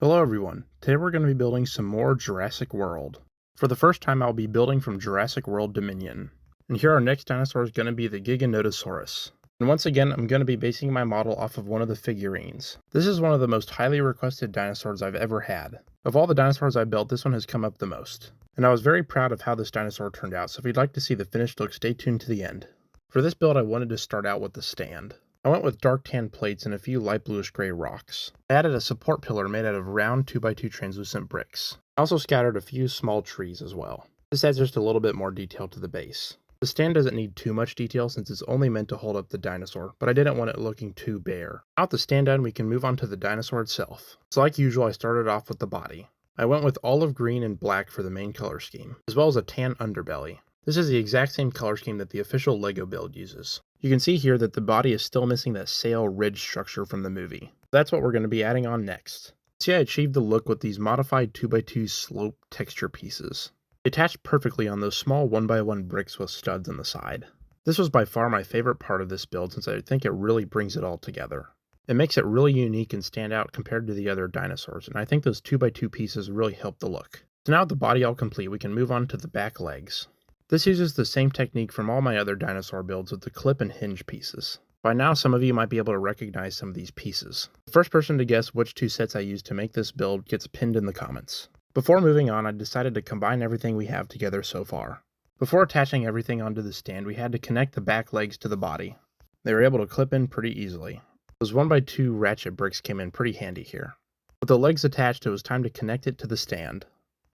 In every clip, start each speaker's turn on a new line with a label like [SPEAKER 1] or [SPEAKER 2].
[SPEAKER 1] Hello everyone, today we're going to be building some more Jurassic World. For the first time I'll be building from Jurassic World Dominion. And here our next dinosaur is going to be the Giganotosaurus. And once again I'm going to be basing my model off of one of the figurines. This is one of the most highly requested dinosaurs I've ever had. Of all the dinosaurs I built, this one has come up the most. And I was very proud of how this dinosaur turned out, so if you'd like to see the finished look, stay tuned to the end. For this build I wanted to start out with the stand. I went with dark tan plates and a few light bluish gray rocks. I added a support pillar made out of round 2x2 translucent bricks. I also scattered a few small trees as well. This adds just a little bit more detail to the base. The stand doesn't need too much detail since it's only meant to hold up the dinosaur, but I didn't want it looking too bare. Now with the stand done, we can move on to the dinosaur itself. So like usual, I started off with the body. I went with olive green and black for the main color scheme, as well as a tan underbelly. This is the exact same color scheme that the official LEGO build uses. You can see here that the body is still missing that sail ridge structure from the movie. That's what we're going to be adding on next. See, I achieved the look with these modified 2x2 slope texture pieces. They attached perfectly on those small 1x1 bricks with studs on the side. This was by far my favorite part of this build since I think it really brings it all together. It makes it really unique and stand out compared to the other dinosaurs, and I think those 2x2 pieces really help the look. So now with the body all complete, we can move on to the back legs. This uses the same technique from all my other dinosaur builds with the clip and hinge pieces. By now some of you might be able to recognize some of these pieces. The first person to guess which two sets I used to make this build gets pinned in the comments. Before moving on, I decided to combine everything we have together so far. Before attaching everything onto the stand, we had to connect the back legs to the body. They were able to clip in pretty easily. Those 1x2 ratchet bricks came in pretty handy here. With the legs attached, it was time to connect it to the stand.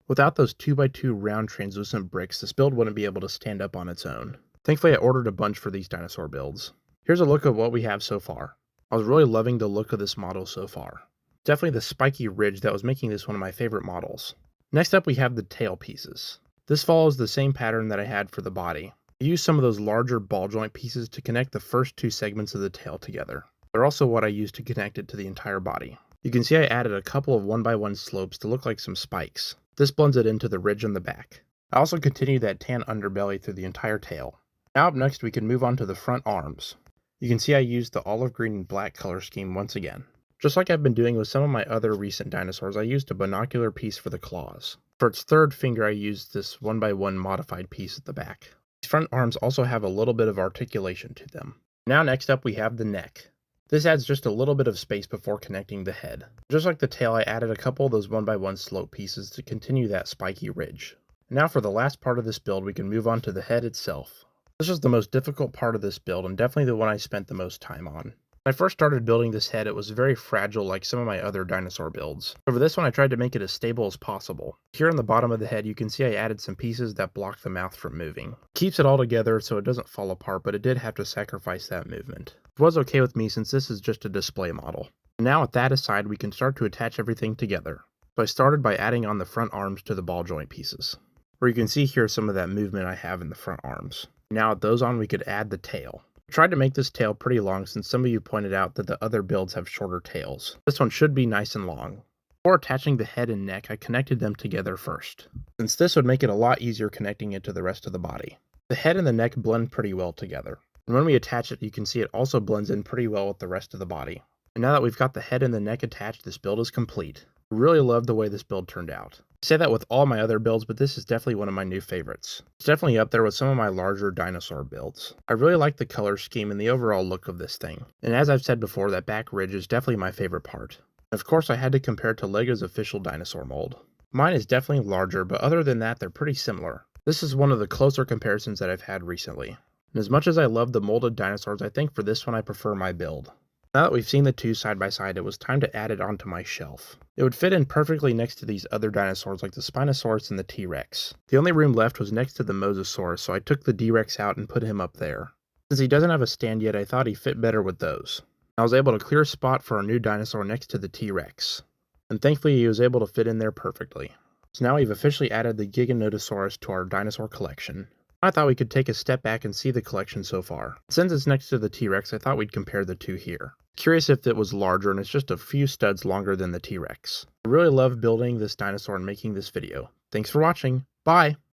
[SPEAKER 1] Without those 2x2 round translucent bricks, this build wouldn't be able to stand up on its own. Thankfully I ordered a bunch for these dinosaur builds. Here's a look of what we have so far. I was really loving the look of this model so far. Definitely the spiky ridge that was making this one of my favorite models. Next up we have the tail pieces. This follows the same pattern that I had for the body. I used some of those larger ball joint pieces to connect the first two segments of the tail together. They're also what I used to connect it to the entire body. You can see I added a couple of 1x1 slopes to look like some spikes. This blends it into the ridge on the back. I also continued that tan underbelly through the entire tail. Now up next we can move on to the front arms. You can see I used the olive green and black color scheme once again. Just like I've been doing with some of my other recent dinosaurs, I used a binocular piece for the claws. For its third finger I used this 1x1 modified piece at the back. These front arms also have a little bit of articulation to them. Now next up we have the neck. This adds just a little bit of space before connecting the head. Just like the tail, I added a couple of those 1x1 slope pieces to continue that spiky ridge. Now for the last part of this build, we can move on to the head itself. This was the most difficult part of this build and definitely the one I spent the most time on. When I first started building this head, it was very fragile like some of my other dinosaur builds. For this one, I tried to make it as stable as possible. Here on the bottom of the head, you can see I added some pieces that block the mouth from moving. It keeps it all together so it doesn't fall apart, but it did have to sacrifice that movement. It was okay with me since this is just a display model. And now with that aside, we can start to attach everything together. So I started by adding on the front arms to the ball joint pieces. Where you can see here some of that movement I have in the front arms. Now with those on, we could add the tail. I tried to make this tail pretty long since some of you pointed out that the other builds have shorter tails. This one should be nice and long. Before attaching the head and neck, I connected them together first, since this would make it a lot easier connecting it to the rest of the body. The head and the neck blend pretty well together. And when we attach it, you can see it also blends in pretty well with the rest of the body. And now that we've got the head and the neck attached, this build is complete. I really love the way this build turned out. I say that with all my other builds, but this is definitely one of my new favorites. It's definitely up there with some of my larger dinosaur builds. I really like the color scheme and the overall look of this thing. And as I've said before, that back ridge is definitely my favorite part. Of course, I had to compare it to LEGO's official dinosaur mold. Mine is definitely larger, but other than that, they're pretty similar. This is one of the closer comparisons that I've had recently. And as much as I love the molded dinosaurs, I think for this one I prefer my build. Now that we've seen the two side by side, it was time to add it onto my shelf. It would fit in perfectly next to these other dinosaurs like the Spinosaurus and the T-Rex. The only room left was next to the Mosasaurus, so I took the D-Rex out and put him up there. Since he doesn't have a stand yet, I thought he fit better with those. I was able to clear a spot for our new dinosaur next to the T-Rex. And thankfully he was able to fit in there perfectly. So now we've officially added the Giganotosaurus to our dinosaur collection. I thought we could take a step back and see the collection so far. Since it's next to the T-Rex, I thought we'd compare the two here. Curious if it was larger and it's just a few studs longer than the T-Rex. I really love building this dinosaur and making this video. Thanks for watching. Bye!